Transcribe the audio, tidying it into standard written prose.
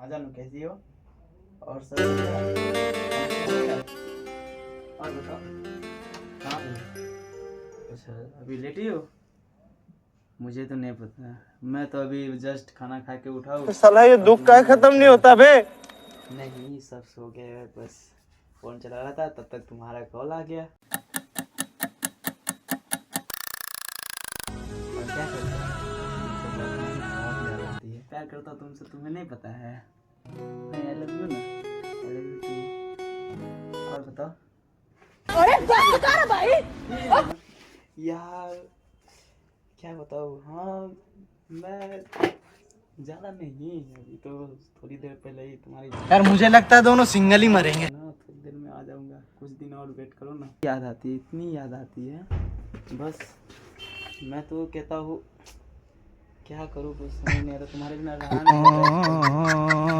जानू कैसी हो? और सब बढ़िया? और बताओ कहाँ हो? अच्छा अभी लेटी हो? मुझे तो नहीं पता, मैं तो अभी जस्ट खाना खा के उठा हूँ। साला ये दुख का खत्म नहीं होता बे। नहीं सब सो गए, बस फोन चला रहा था तब तक तुम्हारा कॉल आ गया। और क्या करता है? तुमसे बात करने में बहुत याद आती है। प्यार करता हूँ तुमसे, तुम्हें नहीं पता है? नहीं आई लव यू ना, आई लव यू टू। और बताओ। अरे बता रहा भाई यार क्या बताऊँ। हाँ मैं ज़्यादा नहीं, अभी तो थोड़ी देर पहले ही तुम्हारी यार मुझे लगता है दोनों सिंगल ही मरेंगे। ना, थोड़ी देर में आ जाऊंगा, कुछ दिन और वेट करो ना। याद आती है, इतनी याद आती है, बस मैं तो कहता हूँ क्या करूँ, कुछ समझ नहीं आ रहा, तुम्हारे बिना रहा नहीं जाता है।